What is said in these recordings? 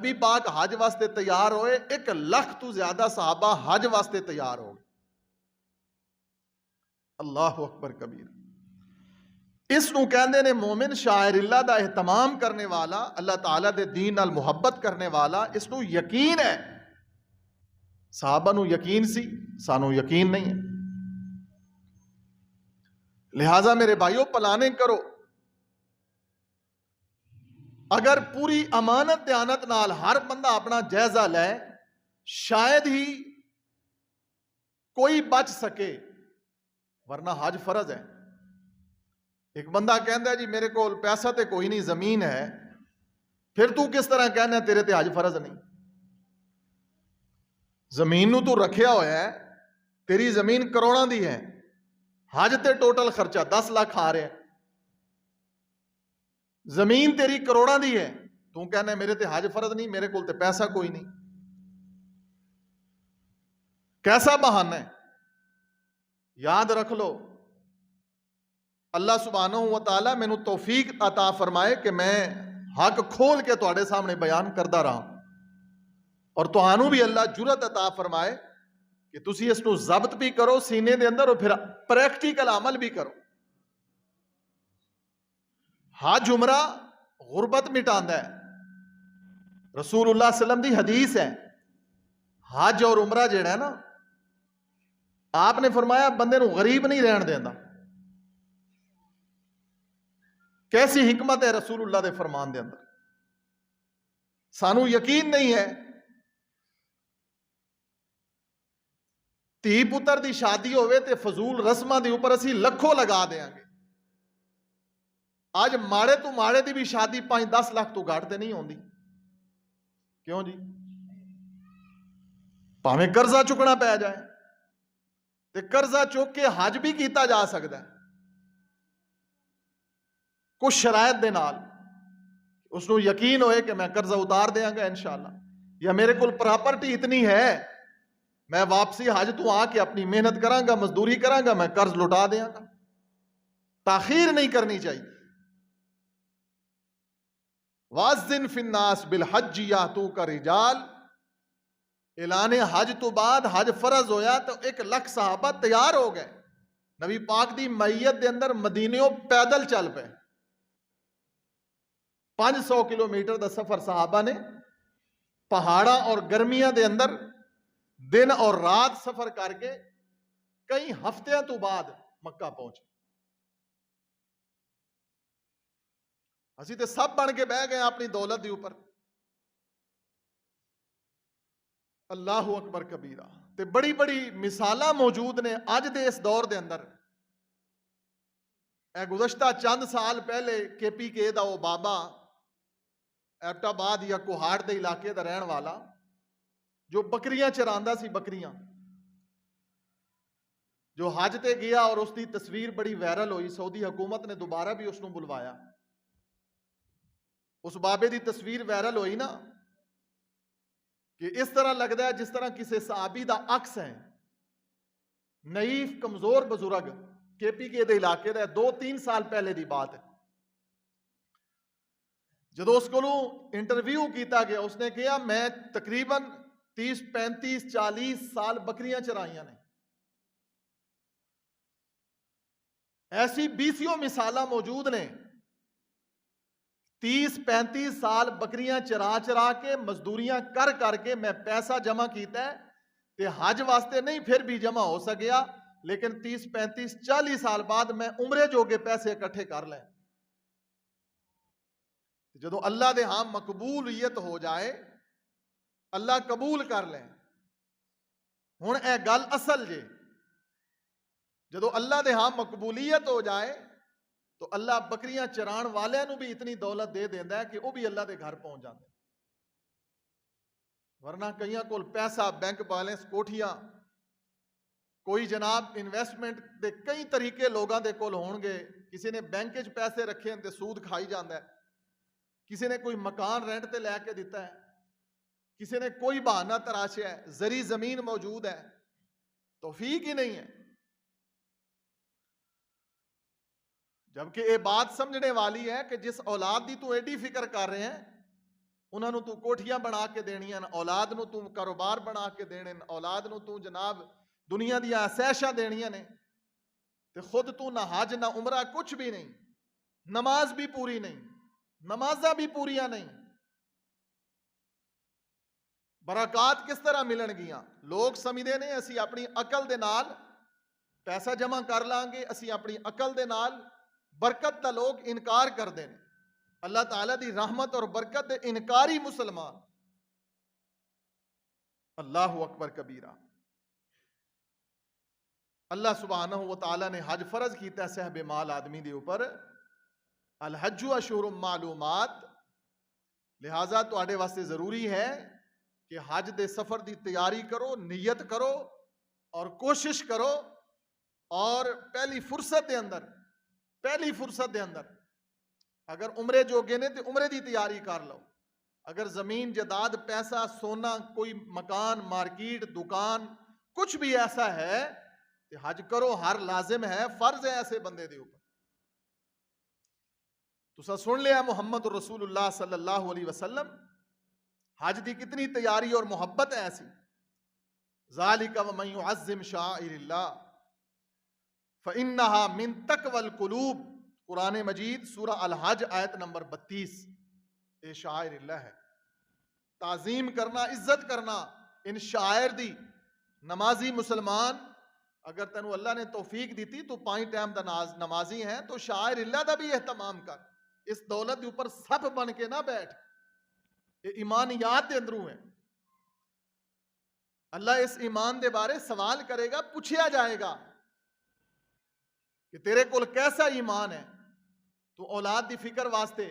نبی پاک حج واسطے تیار ہوئے 1 لاکھ تو زیادہ صحابہ حج واسطے تیار ہو گئے. اللہ اکبر کبیر. اس نو کہندے نے مومن شاعر اللہ دا اہتمام کرنے والا, اللہ تعالیٰ دے دین نال محبت کرنے والا. اس نو یقین ہے. صحابہ نو یقین سی, سانو یقین نہیں ہے. لہٰذا میرے بھائیو پلاننگ کرو. اگر پوری امانت دیانت نال ہر بندہ اپنا جائزہ لے, شاید ہی کوئی بچ سکے, ورنہ حج فرض ہے. ایک بندہ کہندا ہے جی میرے کو پیسہ تے کوئی نہیں, زمین ہے, پھر تو کس طرح کہنا تیرے تے حج فرض نہیں؟ زمین نو تو رکھیا ہویا ہے, تیری زمین کروڑاں دی ہے, حج تے ٹوٹل خرچہ 10 لاکھ آ رہے ہیں, زمین تیری کروڑاں دی ہے, تو کہنا میرے تے حج فرض نہیں, میرے کول تے پیسہ کوئی نہیں. کیسا بہانہ ہے؟ یاد رکھ لو, اللہ سبحانہ و تعالیٰ میں نو توفیق عطا فرمائے کہ میں حق کھول کے تواڈے سامنے بیان کردا رہا, اور تہانوں بھی اللہ جرت عطا فرمائے کہ تسی اس نو ضبط بھی کرو سینے دے اندر, اور پھر پریکٹیکل عمل بھی کرو. حج عمرہ غربت مٹاندا ہے. رسول اللہ صلی اللہ علیہ وسلم دی حدیث ہے, حج اور عمرہ جڑا ہے نا, آپ نے فرمایا بندے نو غریب نہیں رہن دیندا. کیسی حکمت ہے رسول اللہ دے فرمان دے اندر. سانو یقین نہیں ہے, تھی پتر دی شادی ہوئے تے فضول رسماں دی اوپر اسی لکھوں لگا دیاں گے. آج ماڑے تو ماڑے دی بھی شادی 5-10 لاکھ تو گھٹ تے نہیں ہوندی. کیوں جی؟ پاویں قرضہ چکنا پہ جائے, تے قرضہ چک کے حج بھی کیتا جا سکتا ہے کچھ شرائط دے نال. اس نو یقین ہوئے کہ میں قرضہ اتار دیاں گا انشاءاللہ, یا میرے کول پراپرٹی اتنی ہے میں واپسی حج تو آ کے اپنی محنت کراں گا, مزدوری کراں گا, میں قرض لٹا دیاں گا. تاخیر نہیں کرنی چاہیے. وَأَذِّن فِي النَّاسِ بِالْحَجِّ يَأْتُوكَ رِجَالٌ. اعلان حج تو بعد حج فرض ہویا تو 1 لاکھ صحابہ تیار ہو گئے. نبی پاک دی معیت دے اندر مدینیوں پیدل چل پے. 500 کلومیٹر دا سفر صحابہ نے پہاڑاں اور گرمیاں دے اندر دن اور رات سفر کر کے کئی ہفتیاں تو بعد مکہ پہنچے. اسی تے سب بن کے بہ گئے اپنی دولت دی اوپر. اللہ اکبر کبیرہ. تے بڑی بڑی مثالاں موجود نے اج دے اس دور دے اندر. اے گزشتہ چند سال پہلے کے پی کے دا وہ بابا ایبٹ آباد یا کوہاڑ دے علاقے دا رہن والا جو بکریاں چراندا سی, بکریاں جو حج تے گیا, اور اس دی تصویر بڑی وائرل ہوئی. سعودی حکومت نے دوبارہ بھی اس نو بلوایا. اس بابے دی تصویر وائرل ہوئی نا, کہ اس طرح لگتا ہے جس طرح کسی صحابی دا عکس ہے. نئیف کمزور بزرگ کے پی کے دے علاقے دا 2-3 سال پہلے دی بات ہے. جدو اس کو انٹرویو کیتا گیا, اس نے کہا میں تقریباً 30-35-40 سال بکریاں چرائیاں نے. ایسی 20 مثالاں موجود نے. 30-35 سال بکریاں چرا کے مزدوریاں کر کے میں پیسہ جمع کیتا ہے, تے حج واسطے نہیں پھر بھی جمع ہو سکیا, لیکن 30-35-40 سال بعد میں عمرے جو کے پیسے اکٹھے کر لیں. جدو اللہ دے ہاں مقبولیت ہو جائے, اللہ قبول کر لیں. ہن اے گل اصل جے, جدو اللہ دے ہاں مقبولیت ہو جائے تو اللہ بکریاں چران والے نو بھی اتنی دولت دے دیندا ہے کہ وہ بھی اللہ دے گھر پہنچ جاندے. ورنہ کئیاں کول پیسہ, بینک بیلنس, کوٹھیاں, کوئی جناب انویسٹمنٹ دے کئی طریقے لوگاں دے کول ہون گے. کسی نے بینک وچ پیسے رکھے ہیں تے سود کھائی جاندا ہے, کسی نے کوئی مکان رینٹ تے لے کے دیتا ہے, کسی نے کوئی بہانہ تراشیا ہے, زری زمین موجود ہے, توفیق ہی نہیں ہے. جبکہ یہ بات سمجھنے والی ہے کہ جس اولاد دی تو ایڈی فکر کر رہے ہیں, انہوں نے تو کوٹھیاں بنا کے دینیاں، اولاد نو تو کاروبار بنا کے دینے، اولاد نو تو جناب دنیا دیا آسائشاں دینیاں نے، تے خود تو نہ حج نہ عمرہ کچھ بھی نہیں، نماز بھی پوری نہیں، نمازاں بھی پوریاں نہیں، برکات کس طرح ملن گیاں؟ لوگ سمجھدے نے اسی اپنی عقل دے نال پیسہ جمع کر لیں گے، اسی اپنی عقل دے نال برکت دا لوگ انکار کر دیں، اللہ تعالیٰ دی رحمت اور برکت دے انکاری مسلمان۔ اللہ اکبر کبیرہ۔ اللہ سبحانہ و تعالیٰ نے حج فرض کیتا ہے صاحب مال آدمی دے اوپر، الحج اشہر معلومات، لہٰذا تواڈے واسطے ضروری ہے کہ حج دے سفر دی تیاری کرو، نیت کرو اور کوشش کرو، اور پہلی فرصت دے اندر اگر عمرے جوگے نے تو عمرے دی تیاری کر لو، اگر زمین جداد پیسہ سونا کوئی مکان مارکیٹ دکان کچھ بھی ایسا ہے تو حج کرو، ہر لازم ہے، فرض ہے ایسے بندے دے اوپر۔ تو سن لیا محمد رسول اللہ صلی اللہ علیہ وسلم حج دی کتنی تیاری اور محبت ہے ایسی۔ ذالک ومن یعظم شعائر اللہ فإنہا من تقوی القلوب، قرآن مجید سورہ الحج آیت نمبر 32، یہ شعائر اللہ ہے۔ تعظیم کرنا، عزت کرنا ان شعائر دی۔ نمازی مسلمان اگر تینوں اللہ نے توفیق دیتی تو 5 ٹائم دا نمازی ہیں تو شعائر اللہ دا بھی اہتمام کر، اس دولت کے اوپر سب بن کے نہ بیٹھ، یہ ایمانیات دے اندروں ہیں۔ اللہ اس ایمان دے بارے سوال کرے گا، پوچھیا جائے گا کہ تیرے کول کیسا ایمان ہے، تو اولاد دی فکر واسطے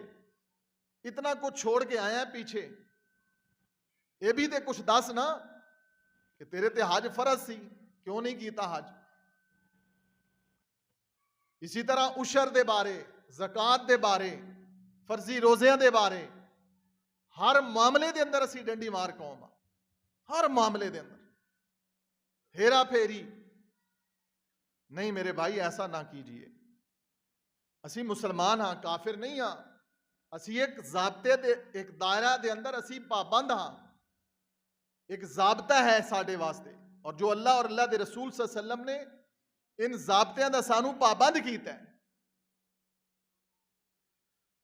اتنا کچھ چھوڑ کے آیا ہے پیچھے، یہ بھی تے کچھ دس نا کہ تیرے تے حج فرض سی، کیوں نہیں کیتا حج؟ اسی طرح عشر دے بارے، زکوٰۃ دے بارے، فرضی روزیاں دے بارے، ہر معاملے دے اندر اسی ڈنڈی مار قوم ہاں، ہر معاملے دے اندر ہیرا پھیری نہیں۔ میرے بھائی ایسا نہ کیجئے، اسی مسلمان ہاں، کافر نہیں ہاں، اسی ایک ضابطے دے، ایک دائرہ دے اندر اسی پابند ہاں، ایک ضابطہ ہے ساڈے واسطے، اور جو اللہ اور اللہ دے رسول صلی اللہ علیہ وسلم نے ان ضابطیاں دا سانو پابند کیتا ہے۔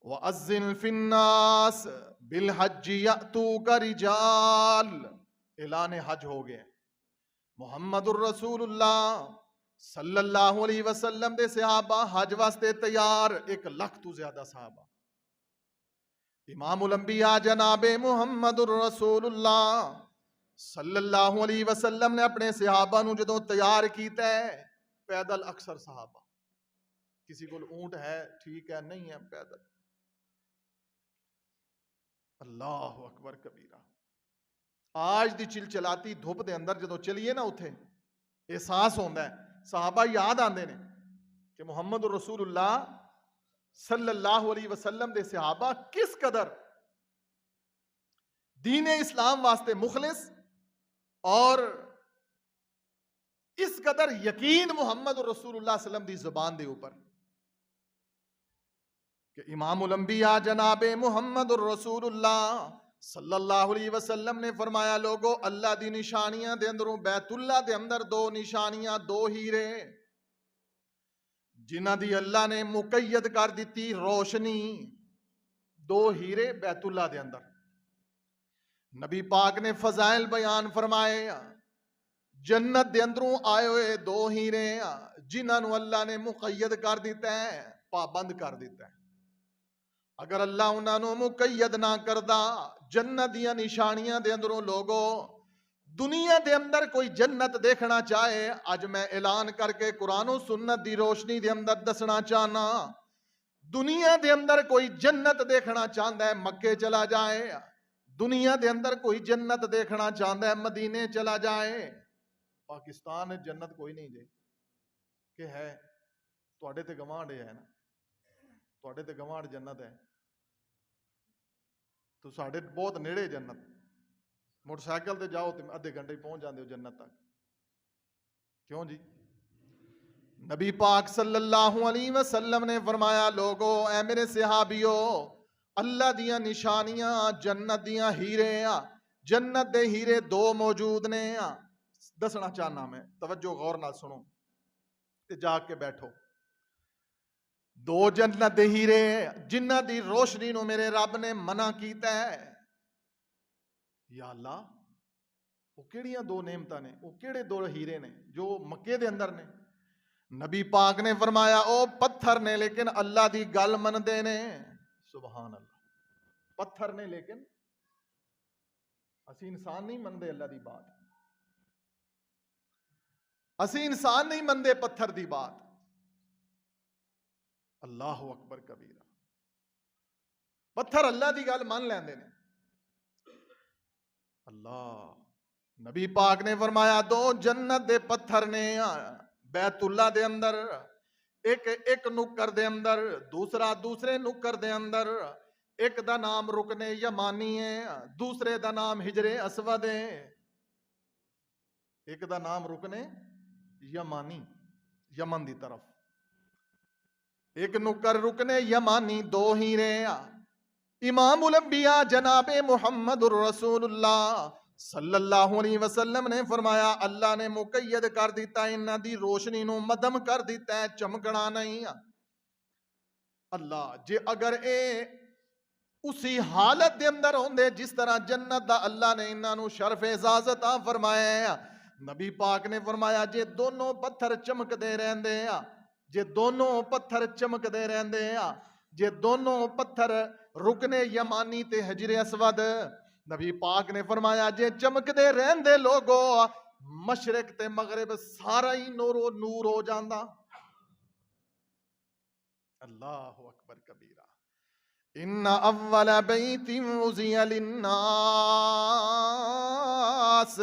وَأَذِّنْ فِي النَّاسِ بِالْحَجِّ يَأْتُوكَ رِجَالٍ، اعلان حج ہو گئے۔ محمد الرسول اللہ صلی اللہ علیہ وسلم دے صحابہ حج واسطے تیار، 1 لاکھ تو زیادہ صحابہ۔ امام الانبیاء جناب محمد الرسول اللہ صلی اللہ علیہ وسلم نے اپنے صحابہ نو جدوں تیار کیتا ہے، پیدل اکثر صحابہ، کسی کو اونٹ ہے ٹھیک ہے، نہیں ہے پیدل۔ اللہ اکبر کبیرہ۔ آج دی چلچلاتی دھوپ دے اندر جدوں چلیے نا، اتھے احساس ہوندا ہے، صحابہ یاد آندے نے کہ محمد رسول اللہ صلی اللہ علیہ وسلم دے صحابہ کس قدر دین اسلام واسطے مخلص اور اس قدر یقین محمد رسول اللہ صلی اللہ علیہ وسلم دی زبان دے اوپر کہ امام الانبیاء جناب محمد الرسول اللہ صلی اللہ علیہ وسلم نے فرمایا، لوگو اللہ دی نشانیاں دے اندروں بیت اللہ دے اندر 2 نشانیاں، 2 ہیرے جنہ دی اللہ نے مقید کر دیتی روشنی، 2 ہیرے بیت اللہ دے اندر۔ نبی پاک نے فضائل بیان فرمائے، جنت دے اندروں آئے ہوئے 2 ہیرے جنہاں نو اللہ نے مقید کر دیتا ہے، پابند کر دیتا ہے۔ اگر اللہ انہاں نو مقید نہ کردا، جنت دیاں نشانیاں دے اندروں لوگو دنیا دے اندر کوئی جنت دیکھنا چاہے، اج میں اعلان کر کے قرآن و سنت دی روشنی دے اندر دسنا چاہنا، دنیا دے اندر کوئی جنت دیکھنا چاہتا ہے مکے چلا جائے، دنیا دے اندر کوئی جنت دیکھنا چاہتا ہے مدینے چلا جائے۔ پاکستان میں جنت کوئی نہیں جے کہ ہے، تواڈے تے گوانڈ ہے نا، تواڈے تے گوانڈ جنت ہے، تو ساڈے بہت نیڑے جنت، موٹر سائیکل تے جاؤ تے ادھے گھنٹے پہنچ جاندے ہو جنت تک۔ کیوں جی؟ نبی پاک صلی اللہ علیہ وسلم نے فرمایا، لوگو اے میرے صحابیو، اللہ دیاں نشانیاں جنت دیاں ہیرے جنت دے ہیرے دو موجود نے دسنا چاہنا میں توجہ غور نال سنو تے جا کے بیٹھو دو جنت دے ہیرے جنہ دی روشنی نو میرے رب نے منع کیتا ہے یا اللہ وہ کیڑیاں دو نعمتاں نے وہ کیڑے دو ہیرے نے جو مکے دے اندر نے نبی پاک نے فرمایا او پتھر نے لیکن اللہ دی گل مندے نے سبحان اللہ پتھر نے لیکن اسی انسان نہیں مندے اللہ دی بات اسی انسان نہیں مندے پتھر دی بات اللہ اکبر کبیرہ پتھر اللہ دی گل مان لیندے نے اللہ نبی پاک نے فرمایا دو جنت دے پتھر نے بیت اللہ دے اندر ایک نکر دے اندر دوسرا دوسرے نکر دے اندر ایک دا نام رکن یمانی ہے دوسرے دا نام ہجر اسود ہے ایک دا نام رکن یمانی یمن دی طرف ایک نکر رکن یمانی دو ہیرے امام الانبیاء جناب محمد الرسول اللہ صلی اللہ علیہ وسلم نے فرمایا اللہ نے مقید کر دیتا ہے انہاں دی روشنی نو مدم کر دیتا ہے چمکنا نہیں اللہ جے اگر اے اسی حالت دے اندر ہوندے جس طرح جنت دا اللہ نے انہاں نو شرف اعزاز عطا فرمایا ہے نبی پاک نے فرمایا جے دونوں پتھر چمک دے رہندے جے دونوں پتھر چمک دے رہندے جے دونوں پتھر رکن یمانی تے حجر اسود نبی پاک نے فرمایا جے چمک دے رہندے لوگو مشرق تے مغرب سارا ہی نور ہو جاندا اللہ اکبر کبیرہ ان اول بیت وزی للناس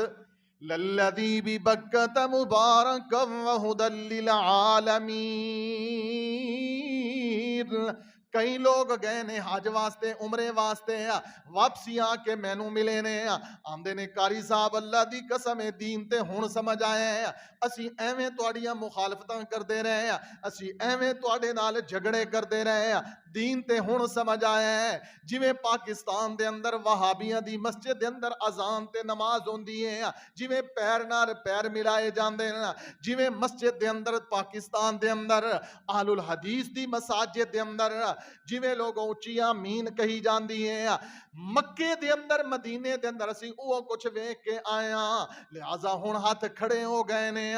للذی ببکۃ مبارکا وہدی للعالمین کئی لوگ گئے نے حج واسطے عمرے واسطے واپسی آ کے مینوں ملے نے آندے نے قاری صاحب اللہ دی قسم دین تے ہن سمجھ آیا ہے اسی ایویں تواڈیاں مخالفتاں کردے رہے اسی ایویں تواڈے نال جھگڑے کردے رہے دین تے ہن سمجھ آیا ہے جویں پاکستان دے اندر وہابیاں دی مسجد دے اندر اذان تے نماز ہوندی ہے جویں پیر نال پیر ملائے جاندے نے جویں مسجد دے اندر پاکستان دے اندر اہل الحدیث دی مساجد دے اندر جویں لوگ اونچی آمین کہی جاندی ہے مکے دے اندر مدینے دے اندر اسی او کچھ ویکھ کے آیا لہذا ہن ہاتھ کھڑے ہو گئے نے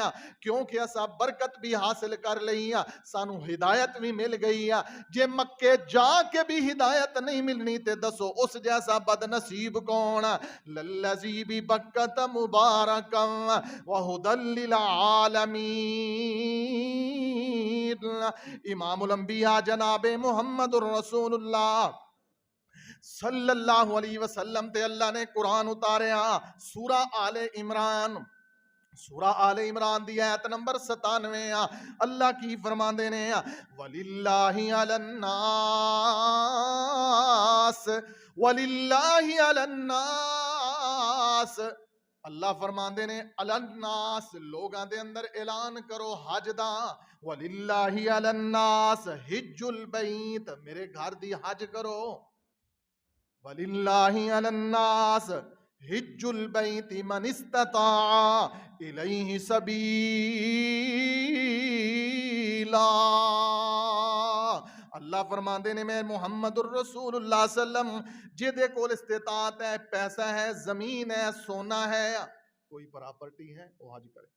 کیونکہ اسا برکت بھی حاصل کر لئی سانو ہدایت بھی مل گئی جے مکے جا کے بھی ہدایت نہیں ملنی تے دسو اس جیسا بد نصیب کون للذی ببکۃ مبارکا وہدی للعالمین امام الانبیاء جناب محمد الرسول اللہ صلی اللہ علیہ وسلم تے اللہ نے قرآن اتاریا سورہ آل عمران سورہ آل عمران دی آیت نمبر 97 اللہ کی فرماندے نے وَلِلَّهِ عَلَى النَّاسِ اللہ فرماندے نے عَلَى النَّاسِ لوگاں دے اندر اعلان کرو حج دا وَلِلَّهِ عَلَى النَّاسِ حِجُّ الْبَيْتِ میرے گھر دی حج کرو وَلِلَّهِ عَلَى النَّاسِ حِجُّ الْبَيْتِ مَنِ اسْتَطَاعَ إِلَيْهِ سَبِيلًا اللہ فرماندے نے میں محمد الرسول اللہ صلی اللہ علیہ وسلم جدے کول استطاعت ہے پیسہ ہے زمین ہے سونا ہے کوئی پراپرٹی ہے وہ حج کرے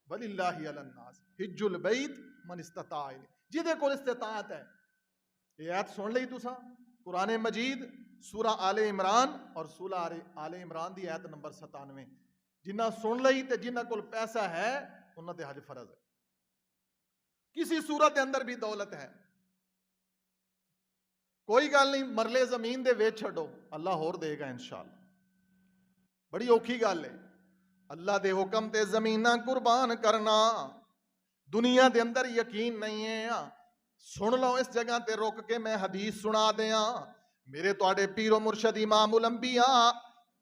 وَلِلَّهِ عَلَى النَّاسِ حِجُّ الْبَيْتِ مَنِ اسْتَطَاعَ جدے کول استطاعت ہے یہ آیت سن لئی تساں قرآن مجید سورہ آل عمران اور سورہ آل عمران دی آیت نمبر 97 جنہ سن لئی تے جنہ کول پیسہ ہے انہاں تے حج فرض ہے کسی صورت دے اندر بھی دولت ہے کوئی گل نہیں مرلے زمین دے ویچ چھڈو اللہ ہور دے گا انشاءاللہ بڑی اوکھی گل ہے اللہ دے حکم تے زمیناں قربان کرنا دنیا دے اندر یقین نہیں ہے سن لو اس جگہ تے روک کے میں حدیث سنا دیاں میرے تواڈے پیر و مرشد امام الانبیاء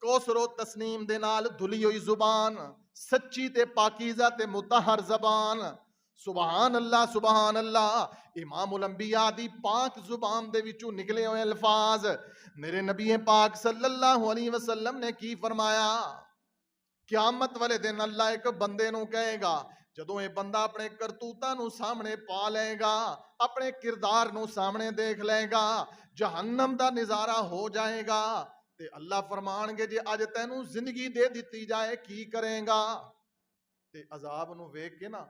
کوثر و تسنیم دے نال دھلی ہوئی زبان سچی تے پاکیزہ تے مطہر زبان سبحان اللہ سبحان اللہ امام الانبیاء دی پاک زبان دے وچوں نکلے ہوئے الفاظ میرے نبی پاک صلی اللہ علیہ وسلم نے کی فرمایا قیامت والے دن اللہ ایک بندے نو کہے گا جدوں یہ بندہ اپنے کرتوتاں نو سامنے پا لے گا اپنے کردار نو سامنے دیکھ لے گا جہنم دا نظارہ ہو جائے گا تے اللہ فرمان گے جی اج تینوں زندگی دے دتی جائے کی کریں گا تے عذاب نو ویکھ کے نا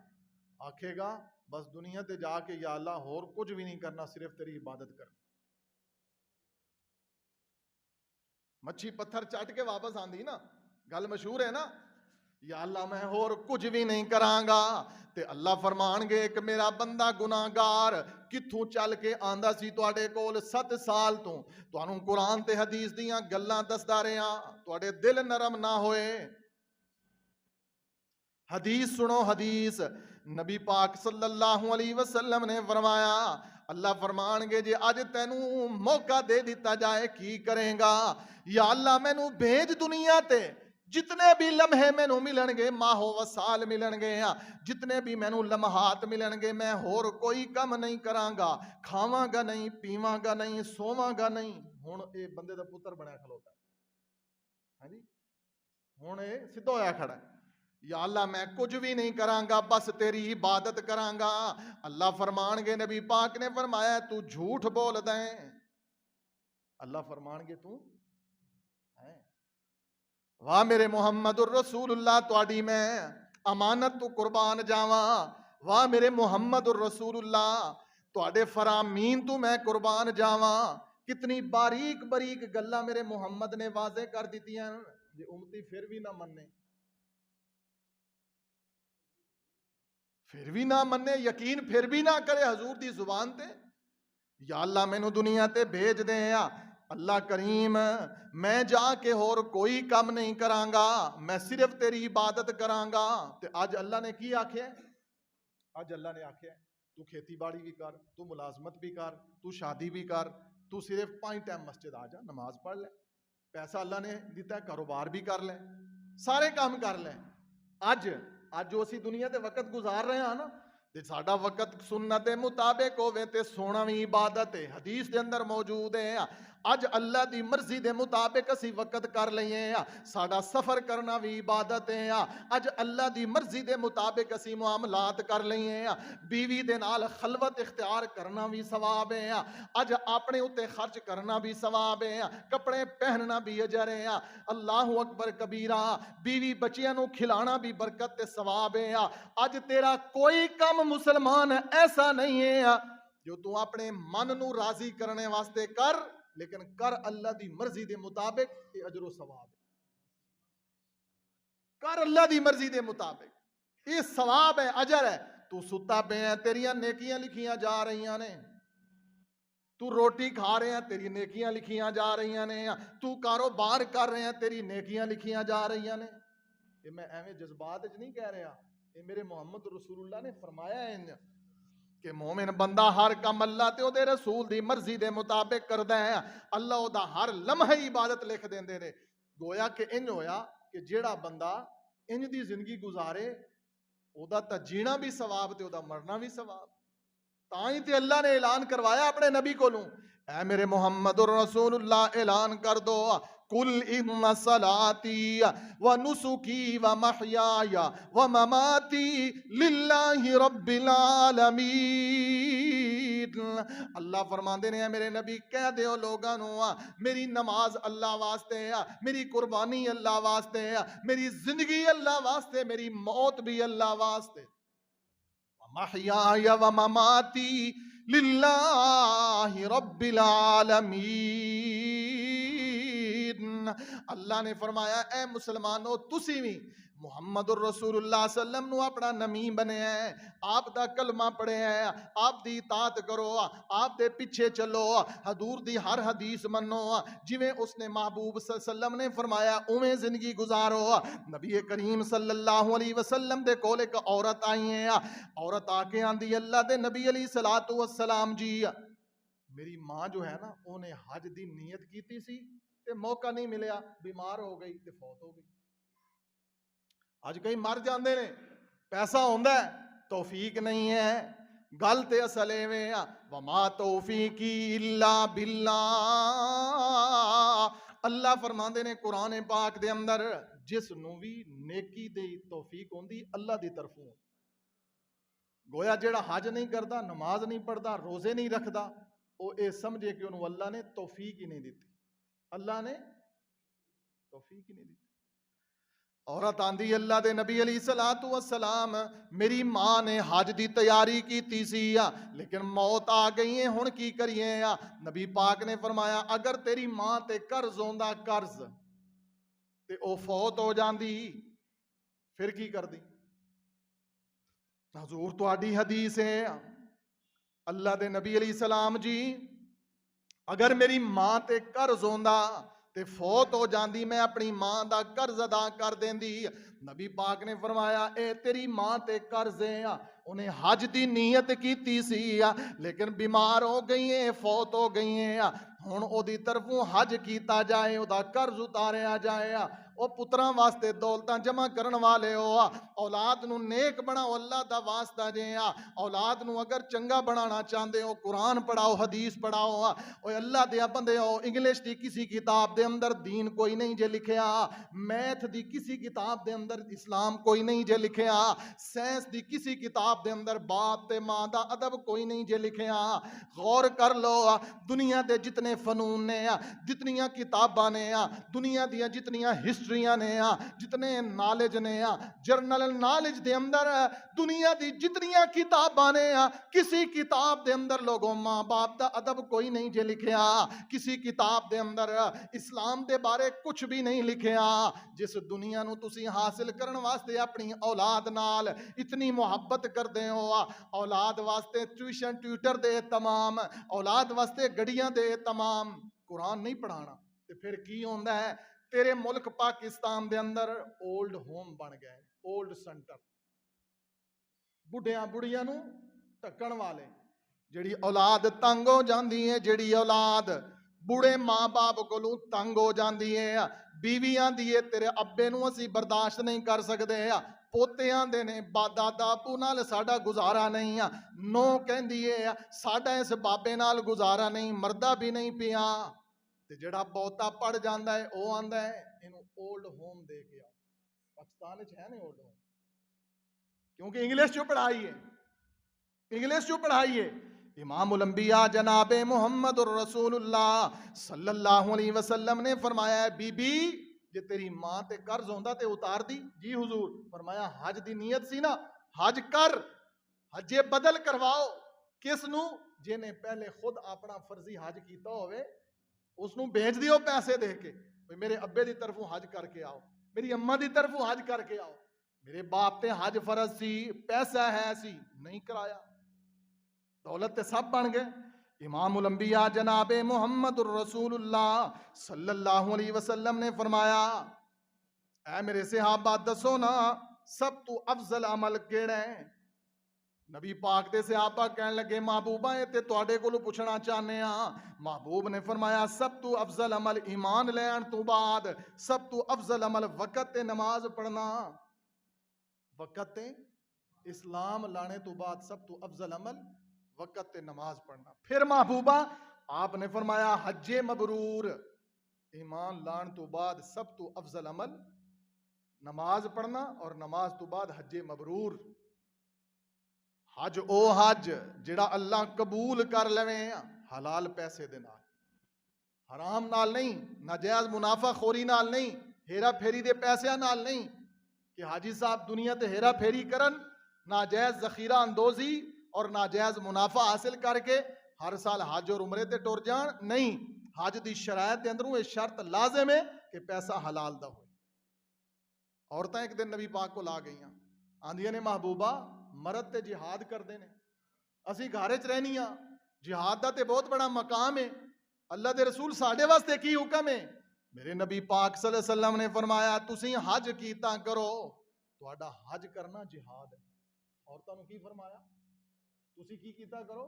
آکھے گا بس دنیا تے جا کے یا اللہ ہور کچھ بھی نہیں کرنا صرف تیری عبادت کرنا مچھی پتھر چٹ کے واپس آندی نا گل مشہور ہے نا یا اللہ میں ہور کچھ بھی نہیں کراں گا تے اللہ فرمان گے ایک میرا بندہ گناہگار کتھوں چل کے آندا سی تواڈے کول 7 سال تو تانوں قرآن تے حدیث دیاں گلاں دسدا رہیا تواڈے دل نرم نہ ہوئے حدیث سنو حدیث نبی پاک صلی اللہ علیہ وسلم نے فرمایا اللہ فرمان گے جی اج تینوں موقع دے دیتا جائے کی کریں گا یا اللہ مینوں بھیج دنیا تے جتنے بھی لمحے مینوں ملن گے ماہو و سال ملن گے جتنے بھی مینوں لمحات ملن گے میں ہور کوئی کم نہیں کراں گا کھاواں گا نہیں پیواں گا نہیں سوواں گا نہیں ہن اے بندے دا پتر بنیا کھلوتا ہے ہاں جی ہن اے سیدھا ہویا کھڑا ہے یا اللہ میں کچھ بھی نہیں کراں گا بس تیری عبادت کراں گا اللہ فرمان گے نبی پاک نے فرمایا تو جھوٹ بول دیں اللہ فرمان گے تو واہ میرے محمد الرسول اللہ تواڈی میں امانت تو قربان جاواں واہ میرے محمد الرسول اللہ تواڈے فرامین تو میں قربان جاواں کتنی باریک باریک گلاں میرے محمد نے واضح کر دتیاں جے امتی پھر بھی نہ مننے پھر بھی نہ مننے یقین پھر بھی نہ کرے حضور دی زبان تے یا اللہ مینوں دنیا تے بھیج دے اللہ کریم میں جا کے ہور کوئی کام نہیں کراں گا میں صرف تیری عبادت کراں گا تے اج اللہ نے کی آکھیا اج اللہ نے آکھیا تو کھیتی باڑی بھی کر تو ملازمت بھی کر تو شادی بھی کر تو صرف 5 ٹائم مسجد آ جا نماز پڑھ لے پیسہ اللہ نے دیتا ہے کاروبار بھی کر لے سارے کام کر لے اج جو اسی دنیا تے وقت گزار رہے ہیں نا تے ساڈا وقت سنت دے مطابق ہوے تے سونا وی عبادت ہے حدیث دے اندر موجود ہے اج اللہ دی مرضی دے مطابق اسی وقت کر لئیے ساڈا سفر کرنا بھی عبادت ہے اج اللہ دی مرضی دے مطابق اسی معاملات کر لئیے بیوی دے نال خلوت اختیار کرنا بھی ثواب ہے اج اپنے اوتے خرچ کرنا بھی ثواب ہے کپڑے پہننا بھی اجر ہے اللہ اکبر کبیرہ بیوی بچیاں نو کھلانا بھی برکت تے ثواب ہے اج تیرا کوئی کم مسلمان ایسا نہیں ہے جو تو اپنے من نو راضی کرنے واسطے کر لیکن کر اللہ دی مرضی دے مطابق یہ اجر و ثواب ہے کر اللہ دی مرضی دے مطابق یہ ثواب ہے اجر ہے تو ستا پہ ہیں تیریاں نیکیاں لکھیاں جا رہی ہیں تو روٹی کھا رہے ہیں تیری نیکیاں لکھیاں جا رہی ہیں تو کاروبار کر رہے ہیں تیری نیکیاں لکھیاں جا رہی ہیں یہ میں ایویں جذبات نہیں کہہ رہا یہ میرے محمد رسول اللہ نے فرمایا ہے کہ مومن بندہ ہر کام اللہ تے او دے رسول دی مرضی دے مطابق کردا ہے اللہ او دا ہر لمحہ عبادت لکھ دیندے نے گویا کہ انج ہویا کہ جیڑا بندہ انج دی زندگی گزارے او دا تا جینا بھی ثواب تے او دا مرنا بھی ثواب تاں ہی تے اللہ نے اعلان کروایا اپنے نبی کولوں اے میرے محمد الرسول اللہ اعلان کر دو قل ان صلاتی و نسکی و محیای و مماتی للہ رب العالمین اللہ فرماندے نے میرے نبی کہہ دیو لوگاں نو میری نماز اللہ واسطے ہے میری قربانی اللہ واسطے ہے میری زندگی اللہ واسطے میری موت بھی اللہ واسطے محیای و مماتی للہ رب العالمین اللہ نے فرمایا اے مسلمانوں تسی بھی محمد الرسول اللہ صلی اللہ علیہ وسلم نو اپنا نمی بنے ہیں آپ دا کلمہ پڑھے ہیں آپ دی اطاعت کرو آپ دے پیچھے چلو حضور دی ہر حدیث منو جویں اس نے محبوب صلی اللہ علیہ وسلم نے فرمایا اویں زندگی گزارو نبی کریم صلی اللہ علیہ وسلم دے کول ایک عورت آئی ہے عورت آ کے آندی اللہ دے نبی علیہ الصلوۃ والسلام جی میری ماں جو ہے نا انہیں حج دی نیت کیتی سی تے موقع نہیں ملیا بیمار ہو گئی تے فوت ہو گئی اج کئی مر جاندے نے پیسہ ہوندا ہے توفیق نہیں ہے. گل تے اصل ایویں آ وما توفیقی الا باللہ. اللہ فرماندے نے قرآن پاک دے اندر جس نو بھی نیکی دی توفیق ہوندی اللہ دی طرفوں. گویا جیڑا حج نہیں کردا، نماز نہیں پڑھدا، روزے نہیں رکھدا، وہ اے سمجھے کہ انہوں اللہ نے توفیق ہی نہیں دیتی. اللہ نے توفیق ہی نہیں دیتی. عورت آندی اللہ دے نبی علیہ الصلوۃ والسلام میری ماں نے حج دی تیاری کیتی سی لیکن موت آ گئی ہے، ہن کی کریے؟ نبی پاک نے فرمایا اگر تیری ماں تے قرض ہوندا قرض تے او فوت ہو جاندی پھر کی کردی؟ حضور تہاڈی حدیث ہے اللہ دے نبی علیہ السلام جی اگر میری ماں تے قرض ہوندا تے فوت ہو جاندی میں اپنی ماں دا قرض ادا کر دیندی. نبی پاک نے فرمایا اے تیری ماں تے قرض ہے، انہیں حج دی نیت کیتی سی لیکن بیمار ہو گئی ہیں، فوت ہو گئی ہیں، ہن او دی طرفوں حج کیتا جائے، او دا قرض اتاریا جائے. او پتراں واسطے دولتاں جمع کرن والے ہو، اولاد نو نیک بناؤ، اللہ دا واسطہ جے. اولاد نو اگر چنگا بنانا چاہندے ہو قرآن پڑھاؤ، حدیث پڑھاؤ. اوے اللہ دے بندے ہو، انگلش دی کسی کتاب دے اندر دین کوئی نہیں جے لکھیا، میتھ دی کسی کتاب دے اندر اسلام کوئی نہیں جے لکھیا، سائنس دی کسی کتاب دے اندر باپ تے ماں دا ادب کوئی نہیں جے لکھیا. غور کر لو، دنیا دے جتنے فنون نے، جتنیاں کتاباں نے، دنیا دیاں جتنیاں ہسٹریاں نے، جتنے نالج نے، جرنل نالج دے اندر دنیا دی جتنیاں کتاباں نے، کسی کتاب دے اندر لوگوں ماں باپ دا ادب کوئی نہیں جے لکھیا، کسی کتاب دے اندر اسلام دے بارے کچھ بھی نہیں لکھیا. جس دنیا نو تسی حاصل کرن واسطے اپنی اولاد نال اتنی محبت کردے ہو، اولاد واسطے ٹیوشن ٹیوٹر دے تمام، اولاد واسطے گڑیاں دے تمام، قرآن نہیں پڑھانا تے پھر کی ہوندا ہے؟ تیرے ملک پاکستان دے اندر اولڈ ہوم بن گئے، اولڈ سینٹر، بڑھیاں بڑھیاں نو ٹکن والے. جڑی اولاد تنگ ہو جاندی ہے، جڑی اولاد بوڑھے ماں باپ کولوں تنگ ہو جاندی ہے، بیوی آندی ہے تیرے ابے نو اسی برداشت نہیں کر سکدے، پوتے آندے نے دادا ابو نال ساڈا گزارا نہیں، نو کہندی ہے ساڈا اس بابے نال گزارا نہیں، مردہ بھی نہیں پیا. تے جڑا بہتا پڑھ جاندا ہے او آندا ہے اینو اولڈ ہوم دے کے آؤ. پاکستان وچ ہے نہیں اولڈ ہوم، کیونکہ انگلش جو پڑھائی ہے، انگلش جو پڑھائی ہے. امام الانبیاء جناب محمد الرسول اللہ صلی اللہ علیہ وسلم نے فرمایا ہے بی بی جے تیری ماں تے قرض ہوندا تے اتار دی. جی حضور. فرمایا حج دی نیت سی نا، حج کر، حج بدل کرواؤ. کس نو؟ جنے پہلے خود اپنا فرضی حج کیتا ہوئے اس نو بھیج دیو پیسے دے کے، میرے ابے دی طرفوں حج کر کے آؤ، میری اماں دی طرفوں حج کر کے آؤ. میرے باپ تے حج فرض سی، پیسہ ہے سی، نہیں کرایا، دولت تے سب بن گئے. امام الانبیاء جناب محمد الرسول اللہ صلی اللہ علیہ وسلم نے فرمایا اے میرے صحابہ دسو نا سب تو افضل عمل کیڑا ہے؟ نبی پاک دے صحابہ کہنے لگے محبوبہ اے تے تواڈے کولوں پوچھنا چاہنے ہاں. محبوب نے فرمایا سب تو افضل عمل ایمان لین تو بعد، سب تو افضل عمل وقت تے نماز پڑھنا. وقت تے اسلام لانے تو بعد سب تو افضل عمل وقت تے نماز پڑھنا. پھر محبوبہ آپ نے فرمایا حج مبرور، ایمان لان تو بعد سب تو افضل عمل نماز پڑھنا اور نماز تو بعد حج مبرور. حج او حج جڑا اللہ قبول کر لویں حلال پیسے دے نال، حرام نال نہیں، ناجائز منافع خوری نال نہیں، ہیرا پھیری دے پیسیاں نال نہیں کہ حاجی صاحب دنیا تے ہیرا پھیری کرن، ناجائز ذخیرہ اندوزی اور ناجائز منافع حاصل کر کے ہر سال حج اور عمرے تے ٹر جان. نہیں، حج دی شرائط دے اندروں یہ شرط لازم ہے کہ پیسہ حلال دا ہوئے. عورتیں ایک دن نبی پاک کو لا گئیاں، آندیاں نے محبوبہ مرد تے جہاد کردے نے، اسی گھر وچ رہنی ہاں، جہاد دا تے بہت بڑا مقام ہے، اللہ دے رسول ساڈے واسطے کی حکم ہے؟ میرے نبی پاک صلی اللہ علیہ وسلم نے فرمایا تسی حج کیتا کرو، تہاڈا حج کرنا جہاد ہے. عورتوں نے کی فرمایا؟ تسی کی کیتا کرو؟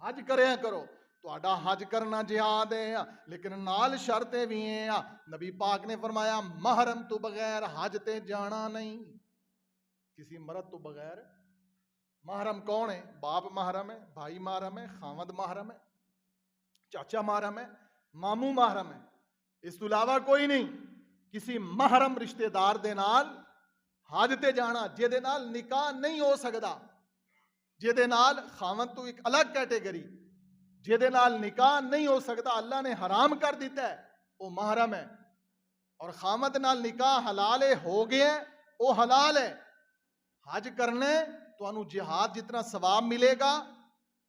حج کریا کرو، تہاڈا حج کرنا جہاد ہے. لیکن نال شرطیں بھی ہیں. نبی پاک نے فرمایا محرم تو بغیر حج تے جانا نہیں، کسی مرد تو بغیر محرم کون ہے؟ باپ محرم ہے، بھائی محرم ہے، خامد محرم ہے، چاچا محرم ہے، ماموں محرم ہے، اس تو علاوہ کوئی نہیں۔ کسی محرم رشتے دار دے نال حج تے جانا جے نال نکاح نہیں ہو سکدا، جے نال خامد تو ایک الگ کیٹیگری، جے نال نکاح نہیں ہو سکتا، اللہ نے حرام کر دیتا ہے، وہ محرم ہے۔ اور خامد نال نکاح حلال ہو گئے وہ حلال ہے۔ حج کرنے تو انو جہاد جتنا ثواب ملے گا،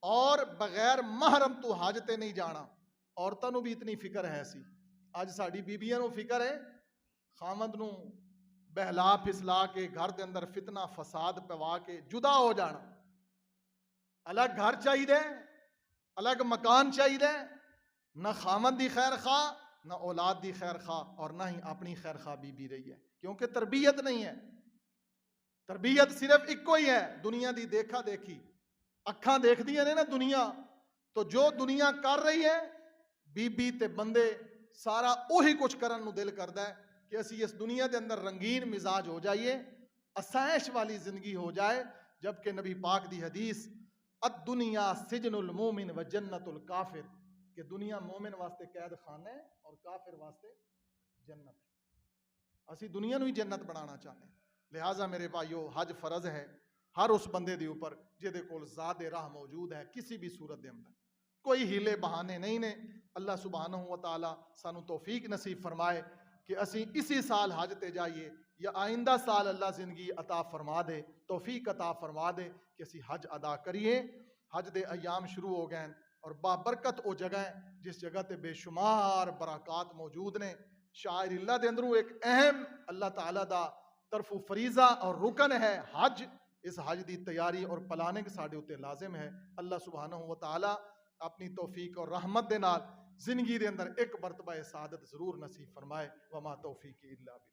اور بغیر محرم تو حج تے نہیں جانا۔ عورتوں نو بھی اتنی فکر ہے سی، اج ساڈی بیبیاں نو فکر ہے خامد نو بہلا پھسلا کے گھر دے اندر فتنہ فساد پوا کے جدا ہو جانا۔ الگ گھر چاہیے، الگ مکان چاہیے، نہ خامد دی خیر خواہ، نہ اولاد دی خیر خواہ، اور نہ ہی اپنی خیر خواہ بھی رہی ہے، کیونکہ تربیت نہیں ہے۔ تربیت صرف ایک ہی ہے، دنیا دی دیکھا دیکھی، اکھاں دیکھ دیاں نے نا دنیا، تو جو دنیا کر رہی ہے بی بی تے بندے سارا وہی کچھ کرن نو دل کردا ہے کہ اسی اس دنیا دے اندر رنگین مزاج ہو جائیے، آسائش والی زندگی ہو جائے، جبکہ نبی پاک دی حدیث الدنیا سجن المومن و جنت الکافر، کہ دنیا مومن واسطے قید خانہ ہے اور کافر واسطے جنت ہے۔ اسی دنیا نو ہی جنت بنانا چاہتے ہیں۔ لہٰذا میرے بھائیو، حج فرض ہے ہر اس بندے دے اوپر جہدے کول ذات راہ موجود ہے، کسی بھی صورت دے اندر کوئی ہیلے بہانے نہیں نے۔ اللہ سبحانہ و تعالی سانو توفیق نصیب فرمائے کہ اسی اسی سال حج تے جائیے، یا آئندہ سال اللہ زندگی عطا فرما دے، توفیق عطا فرما دے کہ اسی حج ادا کریے۔ حج دے ایام شروع ہو گئے اور بابرکت او جگہ ہے جس جگہ تے بے شمار برکات موجود نے۔ شاعر اللہ دے اندروں ایک اہم اللہ تعالیٰ دا طرف فریضہ اور رکن ہے حج۔ اس حج دی تیاری اور پلاننگ ساڈے اوتے لازم ہے۔ اللہ سبحانہ و تعالی اپنی توفیق اور رحمت دے نال زندگی دے اندر ایک مرتبہ سعادت ضرور نصیب فرمائے۔ وما توفیقی الا باللہ۔